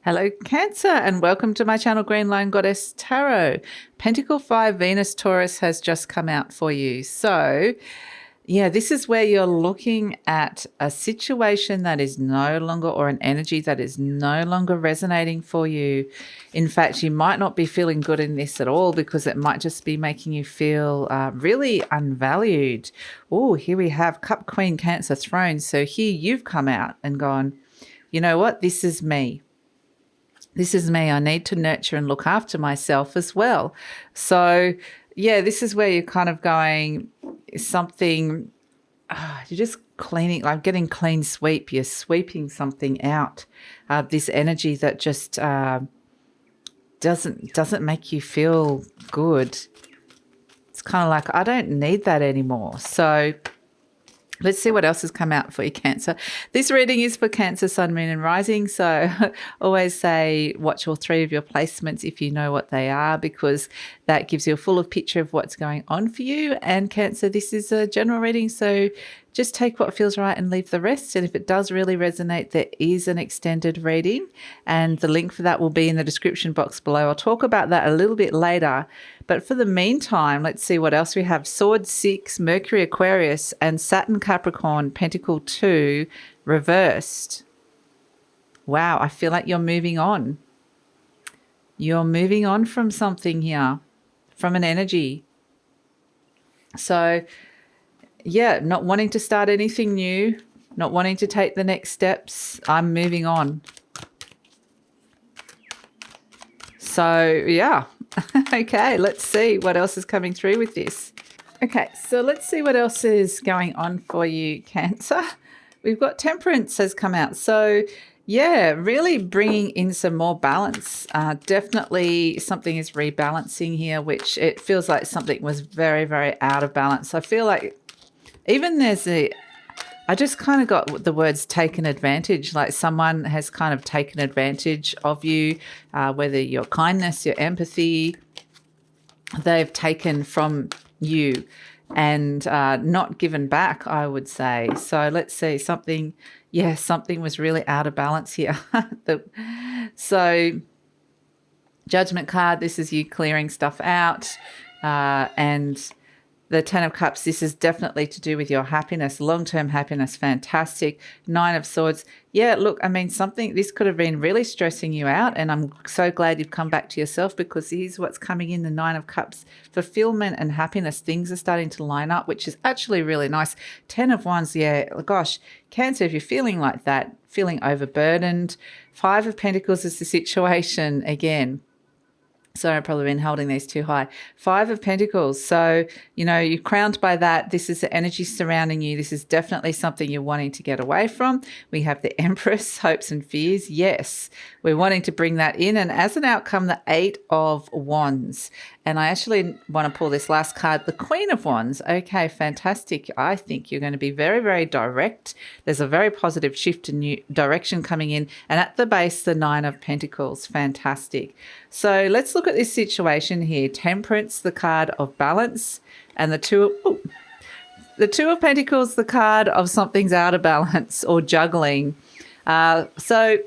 Hello Cancer and welcome to my channel GreenLion Goddess Tarot. Pentacle 5 Venus Taurus has just come out for you. So yeah, this is where you're looking at a situation that is no longer, or an energy that is no longer resonating for you. In fact, you might not be feeling good in this at all because it might just be making you feel really unvalued. Oh, here we have Cup Queen Cancer Throne. So here you've come out and gone, you know what, this is me. This is me. I need to nurture and look after myself as well. So, yeah, this is where you're kind of going something, you're just cleaning, like getting clean sweep. You're sweeping something out, this energy that just doesn't make you feel good. It's kind of like, I don't need that anymore. So let's see what else has come out for you, Cancer. This reading is for Cancer, Sun, Moon and Rising. So always say watch all three of your placements if you know what they are, because that gives you a full picture of what's going on for you. And Cancer, this is a general reading, so just take what feels right and leave the rest. And if it does really resonate, there is an extended reading, and the link for that will be in the description box below. I'll talk about that a little bit later. But for the meantime, let's see what else we have. Sword 6, Mercury Aquarius, and Saturn Capricorn, Pentacle 2, reversed. Wow, I feel like you're moving on. You're moving on from something here, from an energy. So yeah, not wanting to start anything new, not wanting to take the next steps. I'm moving on. So yeah. Okay, let's see what else is coming through with this. Okay, so let's see what else is going on for you, Cancer. We've got Temperance has come out. So yeah, really bringing in some more balance. Definitely something is rebalancing here, which it feels like something was very, very out of balance. I feel like even I just kind of got the words taken advantage, like someone has kind of taken advantage of you, whether your kindness, your empathy, they've taken from you and not given back, I would say. So let's see, something was really out of balance here. So Judgment card, this is you clearing stuff out, and the Ten of Cups, this is definitely to do with your happiness, long-term happiness, fantastic. Nine of Swords, yeah, look, I mean, this could have been really stressing you out, and I'm so glad you've come back to yourself, because here's what's coming in the Nine of Cups, fulfillment and happiness. Things are starting to line up, which is actually really nice. Ten of Wands, yeah, gosh, Cancer, if you're feeling like that, feeling overburdened. Five of Pentacles is the situation again. So I've probably been holding these too high. Five of Pentacles. So, you know, you're crowned by that. This is the energy surrounding you. This is definitely something you're wanting to get away from. We have the Empress, hopes and fears. Yes, we're wanting to bring that in. And as an outcome, the Eight of Wands. And I actually want to pull this last card, the Queen of Wands. Okay, fantastic. I think you're going to be very, very direct. There's a very positive shift in new direction coming in. And at the base, the Nine of Pentacles. Fantastic. So let's look at this situation here. Temperance, the card of balance, and the Two of Pentacles, the card of something's out of balance or juggling. So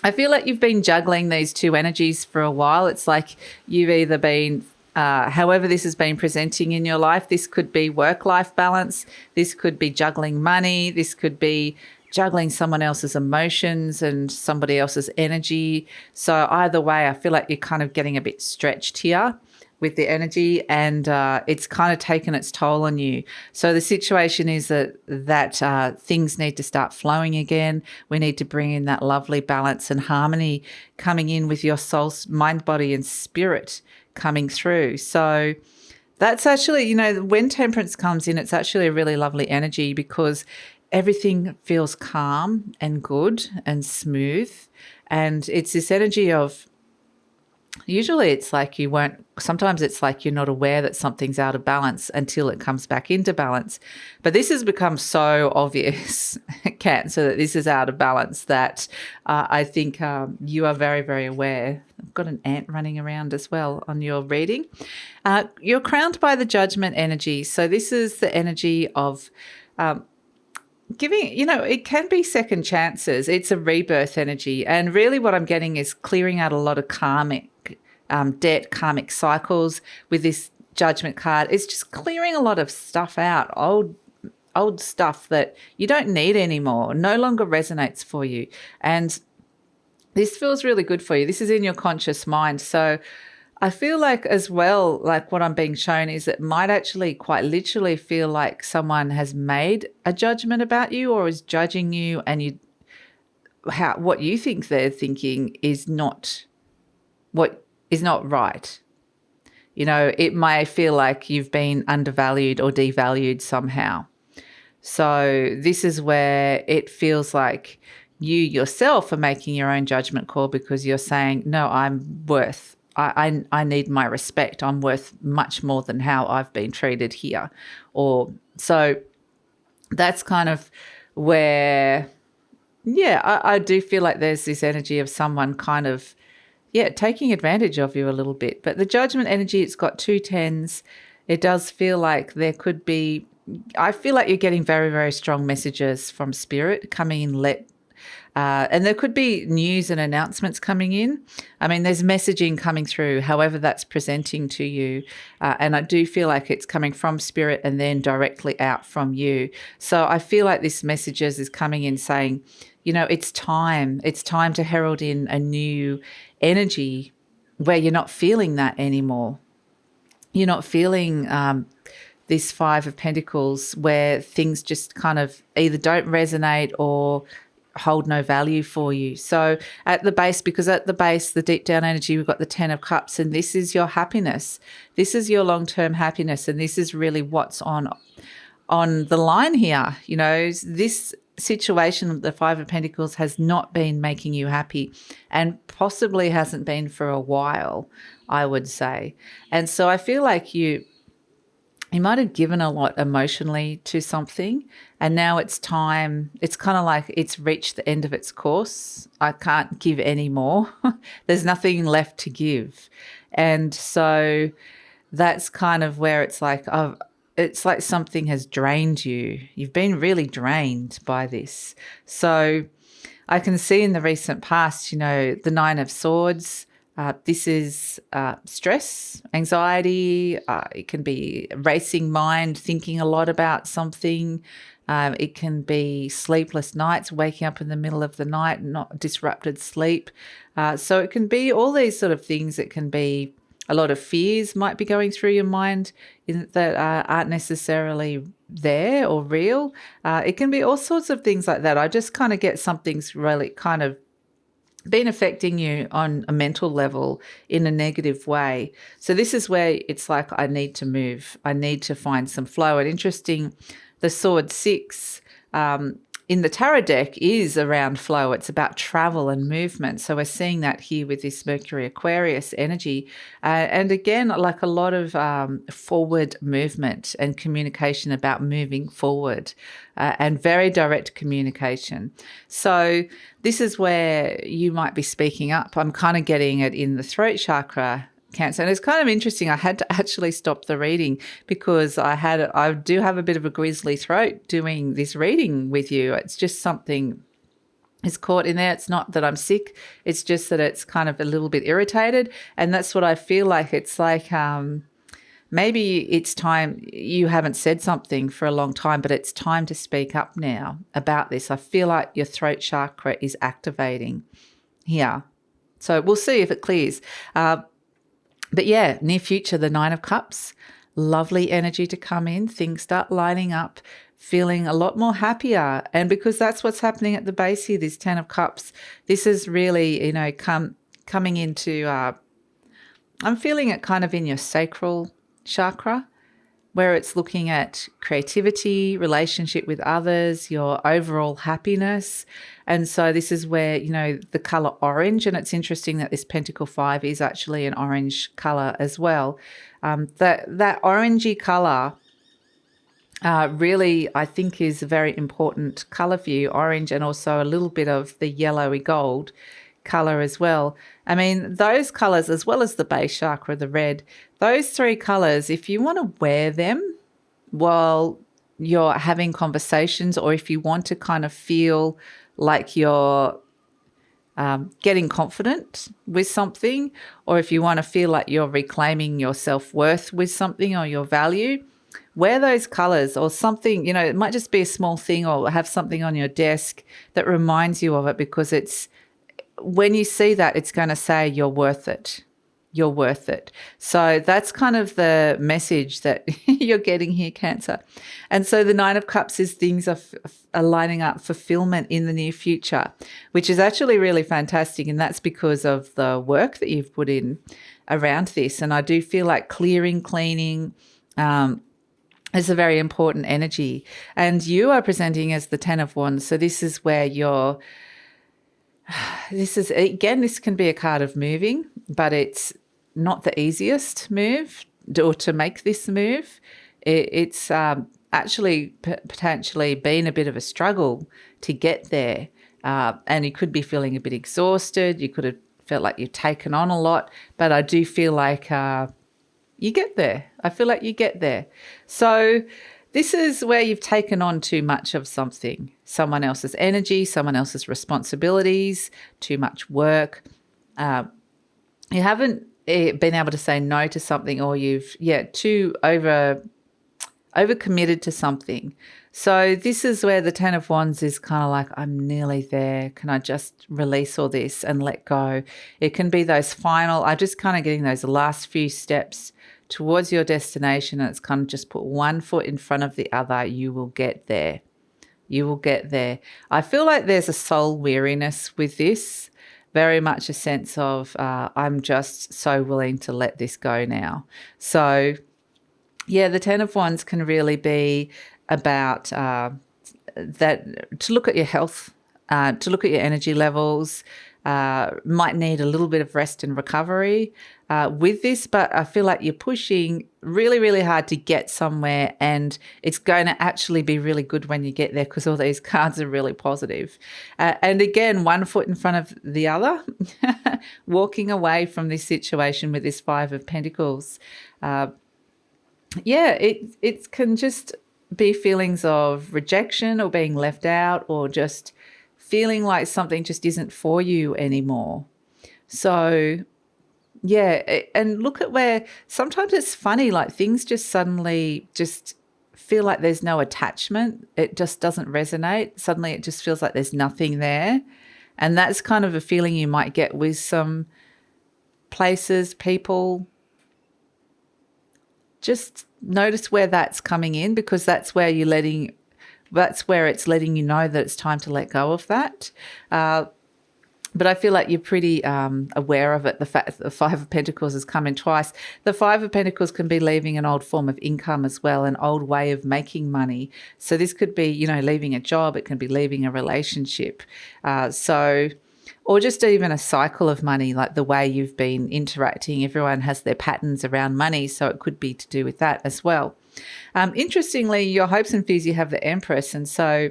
I feel like you've been juggling these two energies for a while. It's like you've either been, however this has been presenting in your life, this could be work-life balance, this could be juggling money, this could be juggling someone else's emotions and somebody else's energy. So either way, I feel like you're kind of getting a bit stretched here with the energy, and it's kind of taken its toll on you. So the situation is that things need to start flowing again. We need to bring in that lovely balance and harmony coming in with your soul, mind, body and spirit coming through. So that's actually, you know, when Temperance comes in, it's actually a really lovely energy, because everything feels calm and good and smooth. And it's this energy of, usually it's like sometimes it's like you're not aware that something's out of balance until it comes back into balance. But this has become so obvious, Cancer, that this is out of balance, that I think you are very, very aware. I've got an ant running around as well on your reading. You're crowned by the Judgment energy. So this is the energy of giving, it can be second chances. It's a rebirth energy. And really what I'm getting is clearing out a lot of karmic debt, karmic cycles with this Judgment card. It's just clearing a lot of stuff out, old stuff that you don't need anymore, no longer resonates for you. And this feels really good for you. This is in your conscious mind. So I feel like as well, like what I'm being shown is it might actually quite literally feel like someone has made a judgment about you or is judging you, and what you think they're thinking is not right. It may feel like you've been undervalued or devalued somehow. So this is where it feels like you yourself are making your own judgment call, because you're saying, no, I need my respect. I'm worth much more than how I've been treated here. So that's kind of where, I do feel like there's this energy of someone kind of, taking advantage of you a little bit. But the Judgment energy, it's got 2 10s. It does feel like there could be, I feel like you're getting very, very strong messages from Spirit coming in, and there could be news and announcements coming in. I mean, there's messaging coming through, however that's presenting to you. And I do feel like it's coming from Spirit and then directly out from you. So I feel like this messages is coming in saying, it's time. It's time to herald in a new energy where you're not feeling that anymore. You're not feeling this 5 of Pentacles where things just kind of either don't resonate or hold no value for you. So at the base, the deep down energy, we've got the 10 of Cups, and this is your happiness. This is your long-term happiness, and this is really what's on the line here. This situation, the 5 of Pentacles, has not been making you happy, and possibly hasn't been for a while, I would say. And so I feel like you might have given a lot emotionally to something, and now it's time. It's kind of like it's reached the end of its course. I can't give any more. There's nothing left to give. And so that's kind of where it's like something has drained you. You've been really drained by this. So I can see in the recent past, the 9 of Swords, this is stress, anxiety. It can be racing mind, thinking a lot about something. It can be sleepless nights, waking up in the middle of the night, not disrupted sleep. So it can be all these sort of things. It can be a lot of fears might be going through your mind that aren't necessarily there or real. It can be all sorts of things like that. I just kind of get something's really kind of been affecting you on a mental level in a negative way. So this is where it's like, I need to move. I need to find some flow. And interesting, the Sword 6 in the tarot deck is around flow. It's about travel and movement. So we're seeing that here with this Mercury Aquarius energy. And again, like a lot of forward movement and communication about moving forward and very direct communication. So this is where you might be speaking up. I'm kind of getting it in the throat chakra, Cancer. And it's kind of interesting. I had to actually stop the reading because I do have a bit of a grisly throat doing this reading with you. It's just something is caught in there. It's not that I'm sick. It's just that it's kind of a little bit irritated. And that's what I feel like. It's like maybe it's time. You haven't said something for a long time, but it's time to speak up now about this. I feel like your throat chakra is activating here. So we'll see if it clears. But yeah, near future, the 9 of Cups, lovely energy to come in. Things start lining up, feeling a lot more happier. And because that's what's happening at the base here, this 10 of Cups, this is really, coming into, I'm feeling it kind of in your sacral chakra, where it's looking at creativity, relationship with others, your overall happiness. And so this is where, the colour orange, and it's interesting that this Pentacle 5 is actually an orange colour as well. That orangey colour really, I think, is a very important colour for you, orange, and also a little bit of the yellowy gold colour as well. I mean, those colours, as well as the base chakra, the red, those 3 colours, if you want to wear them, well, you're having conversations, or if you want to kind of feel like you're getting confident with something, or if you want to feel like you're reclaiming your self-worth with something or your value, wear those colors or something. It might just be a small thing, or have something on your desk that reminds you of it, because it's, when you see that, it's going to say you're worth it. You're worth it. So that's kind of the message that you're getting here, Cancer. And so the Nine of Cups is things are lining up, fulfillment in the near future, which is actually really fantastic. And that's because of the work that you've put in around this. And I do feel like clearing, cleaning, is a very important energy. And you are presenting as the Ten of Wands. So this is where this can be a card of moving, but it's not the easiest move, or to make this move. It's actually potentially been a bit of a struggle to get there. And you could be feeling a bit exhausted. You could have felt like you've taken on a lot, but I do feel like you get there. I feel like you get there. So this is where you've taken on too much of something, someone else's energy, someone else's responsibilities, too much work. You haven't been able to say no to something, or you've, too overcommitted to something. So this is where the Ten of Wands is kind of like, I'm nearly there. Can I just release all this and let go? It can be those final, I'm just kind of getting those last few steps towards your destination, and it's kind of just put one foot in front of the other. You will get there. You will get there. I feel like there's a soul weariness with this, very much a sense of I'm just so willing to let this go now. So, the Ten of Wands can really be about that, to look at your health, to look at your energy levels. Might need a little bit of rest and recovery with this, but I feel like you're pushing really, really hard to get somewhere, and it's going to actually be really good when you get there, because all these cards are really positive. And again, one foot in front of the other, walking away from this situation with this Five of Pentacles. It can just be feelings of rejection, or being left out, or just feeling like something just isn't for you anymore. So, and look at where sometimes it's funny, like things just suddenly just feel like there's no attachment. It just doesn't resonate. Suddenly it just feels like there's nothing there. And that's kind of a feeling you might get with some places, people. Just notice where that's coming in, because that's where it's letting you know that it's time to let go of that. But I feel like you're pretty aware of it, the fact that the Five of Pentacles has come in twice. The Five of Pentacles can be leaving an old form of income as well, an old way of making money. So this could be, leaving a job. It can be leaving a relationship. Or just even a cycle of money, like the way you've been interacting. Everyone has their patterns around money, so it could be to do with that as well. Interestingly, your hopes and fears, you have the Empress, and so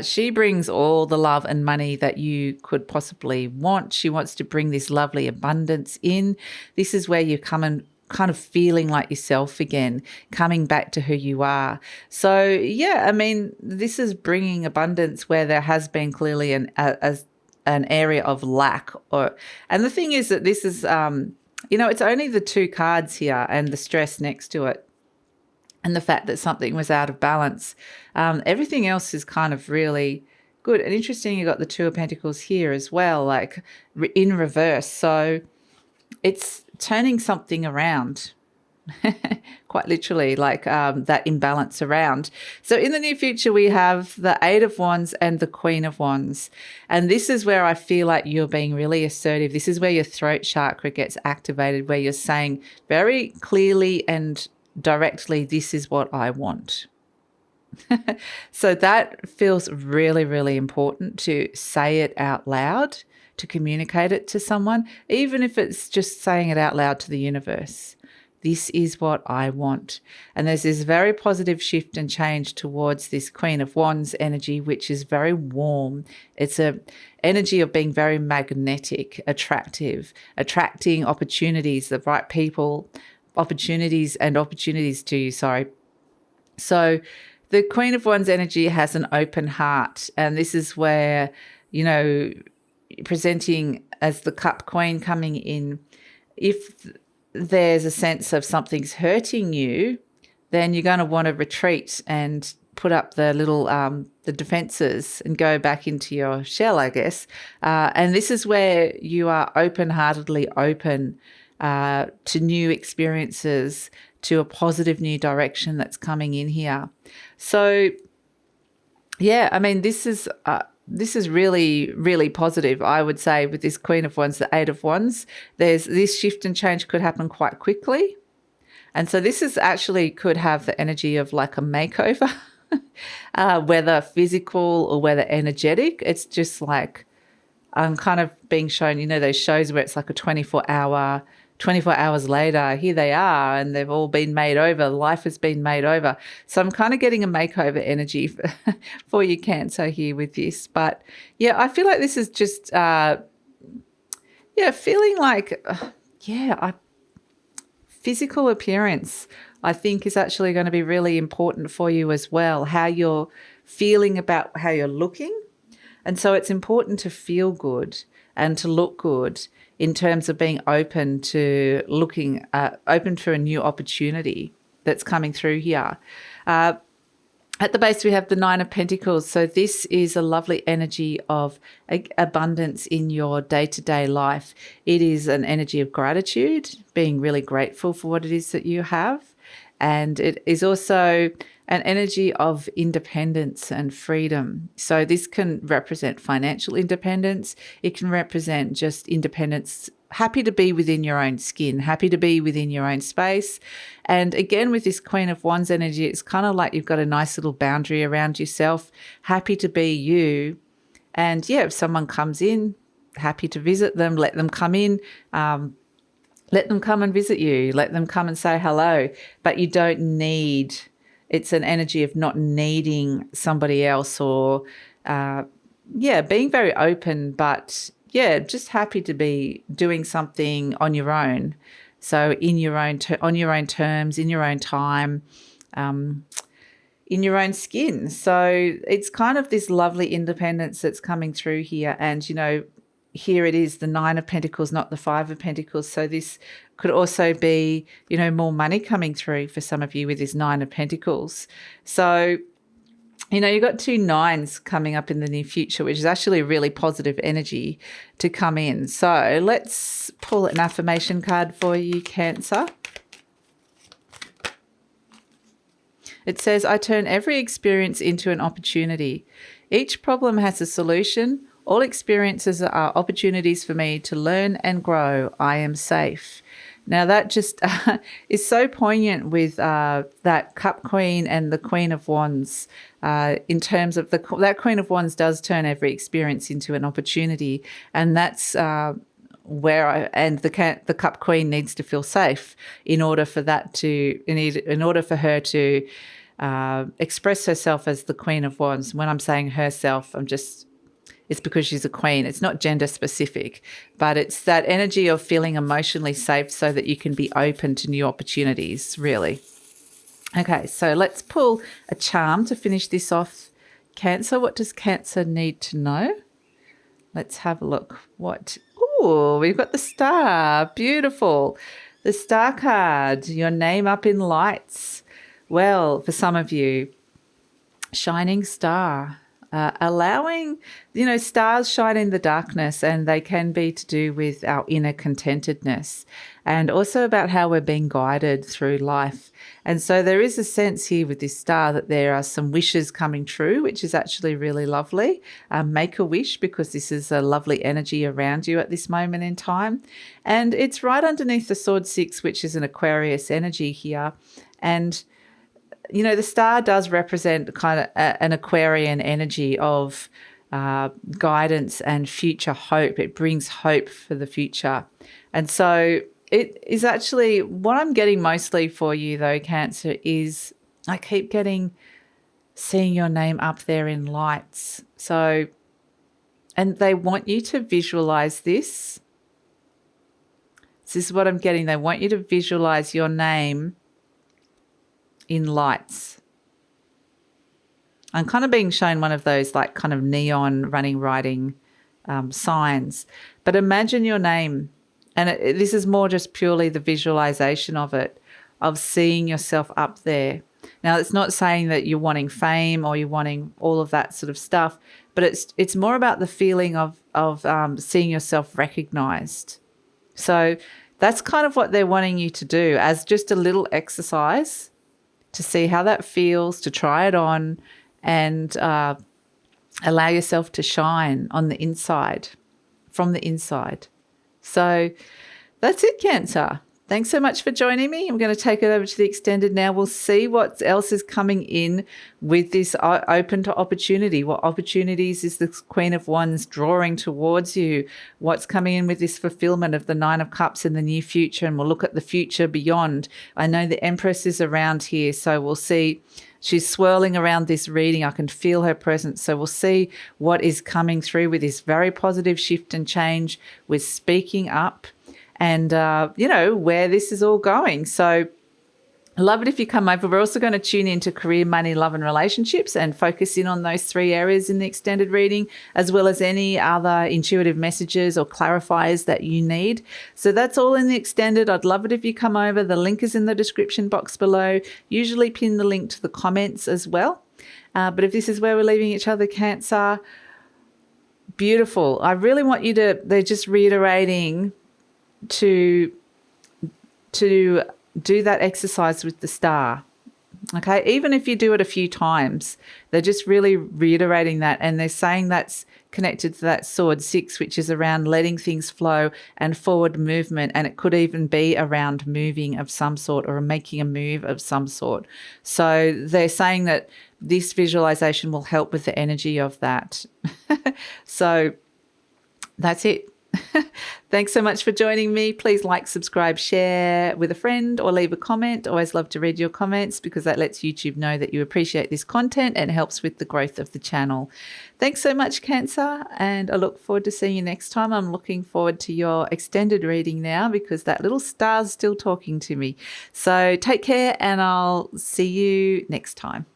she brings all the love and money that you could possibly want. She wants to bring this lovely abundance in. This is where you come and kind of feeling like yourself again, coming back to who you are. So, this is bringing abundance where there has been clearly an area of lack. And the thing is that this is, it's only the two cards here and the stress next to it, and the fact that something was out of balance. Everything else is kind of really good. And interesting, you got the Two of Pentacles here as well, like in reverse. So it's turning something around, quite literally, like that imbalance around. So in the near future, we have the Eight of Wands and the Queen of Wands. And this is where I feel like you're being really assertive. This is where your throat chakra gets activated, where you're saying very clearly and directly, this is what I want. So that feels really, really important to say it out loud, to communicate it to someone, even if it's just saying it out loud to the universe. This is what I want. And there's this very positive shift and change towards this Queen of Wands energy, which is very warm. It's a energy of being very magnetic, attractive, attracting opportunities, the right people, opportunities to you, So the Queen of Wands energy has an open heart, and this is where, you know, presenting as the Cup Queen coming in, if there's a sense of something's hurting you, then you're going to want to retreat and put up the little the defenses and go back into your shell, I guess. And this is where you are open-heartedly open to new experiences, to a positive new direction that's coming in here. So, yeah, I mean, this is really, really positive, I would say, with this Queen of Wands, the Eight of Wands. There's this shift and change could happen quite quickly. And so this is actually could have the energy of like a makeover, whether physical or whether energetic. It's just like I'm kind of being shown, you know, those shows where it's like a 24 hours later, here they are, and they've all been made over. Life has been made over. So I'm kind of getting a makeover energy for you, Cancer, here with this. But yeah, I feel like this is just, feeling like, physical appearance, I think, is actually going to be really important for you as well, how you're feeling about how you're looking. And so it's important to feel good and to look good in terms of being open to looking, open to a new opportunity that's coming through here. At the base, we have the Nine of Pentacles. So this is a lovely energy of abundance in your day-to-day life. It is an energy of gratitude, being really grateful for what it is that you have. And it is also an energy of independence and freedom. So this can represent financial independence. It can represent just independence, happy to be within your own skin, happy to be within your own space. And again, with this Queen of Wands energy, it's kind of like you've got a nice little boundary around yourself, happy to be you. And yeah, if someone comes in, happy to visit them, let them come in. Let them come and visit you. Let them come and say hello. But you don't need, it's an energy of not needing somebody else or, being very open, but just happy to be doing something on your own. So in your own, on your own terms, in your own time, in your own skin. So it's kind of this lovely independence that's coming through here. And, you know, here it is, the Nine of Pentacles, not the Five of Pentacles. So this could also be, you know, more money coming through for some of you with this Nine of Pentacles. So, you know, you've got two nines coming up in the near future, which is actually a really positive energy to come in. So let's pull an affirmation card for you, Cancer. It says, I turn every experience into an opportunity. Each problem has a solution. All experiences are opportunities for me to learn and grow. I am safe. Now that just is so poignant with that Cup Queen and the Queen of Wands in terms of that Queen of Wands does turn every experience into an opportunity. And that's the Cup Queen needs to feel safe in order for that to, in order for her to express herself as the Queen of Wands. When I'm saying herself, it's because she's a queen. It's not gender specific, but it's that energy of feeling emotionally safe so that you can be open to new opportunities, really. Okay, so let's pull a charm to finish this off. Cancer, what does Cancer need to know? Let's have a look. We've got the Star. Beautiful. The Star card, your name up in lights. Well, for some of you, shining star. Allowing, you know, stars shine in the darkness, and they can be to do with our inner contentedness and also about how we're being guided through life. And so there is a sense here with this star that there are some wishes coming true, which is actually really lovely. Make a wish, because this is a lovely energy around you at this moment in time. And it's right underneath the Sword 6, which is an Aquarius energy here. And you know, the star does represent kind of an Aquarian energy of guidance and future hope. It brings hope for the future. And so it is actually, what I'm getting mostly for you though, Cancer, is I keep seeing your name up there in lights. So, and they want you to visualize this. This is what I'm getting. They want you to visualize your name in lights. I'm kind of being shown one of those like kind of neon running, writing signs. But imagine your name. And this is more just purely the visualization of it, of seeing yourself up there. Now, it's not saying that you're wanting fame or you're wanting all of that sort of stuff, but it's more about the feeling of seeing yourself recognized. So that's kind of what they're wanting you to do as just a little exercise to see how that feels, to try it on and allow yourself to shine on the inside, from the inside. So that's it, Cancer. Thanks so much for joining me. I'm going to take it over to the extended now. We'll see what else is coming in with this open to opportunity. What opportunities is the Queen of Wands drawing towards you? What's coming in with this fulfillment of the Nine of Cups in the near future? And we'll look at the future beyond. I know the Empress is around here, so we'll see. She's swirling around this reading. I can feel her presence. So we'll see what is coming through with this very positive shift and change with speaking up and, where this is all going. So I love it if you come over. We're also going to tune into career, money, love and relationships and focus in on those 3 areas in the extended reading, as well as any other intuitive messages or clarifiers that you need. So that's all in the extended. I'd love it if you come over. The link is in the description box below. Usually pin the link to the comments as well. But if this is where we're leaving each other, Cancer, beautiful. I really want you to, they're just reiterating to do that exercise with the star. Okay, even if you do it a few times, they're just really reiterating that, and they're saying that's connected to that sword 6, which is around letting things flow and forward movement, and it could even be around moving of some sort or making a move of some sort. So they're saying that this visualization will help with the energy of that. So that's it. Thanks so much for joining me. Please like, subscribe, share with a friend or leave a comment. Always love to read your comments because that lets YouTube know that you appreciate this content and helps with the growth of the channel. Thanks so much, Cancer, and I look forward to seeing you next time. I'm looking forward to your extended reading now because that little star's still talking to me. So take care and I'll see you next time.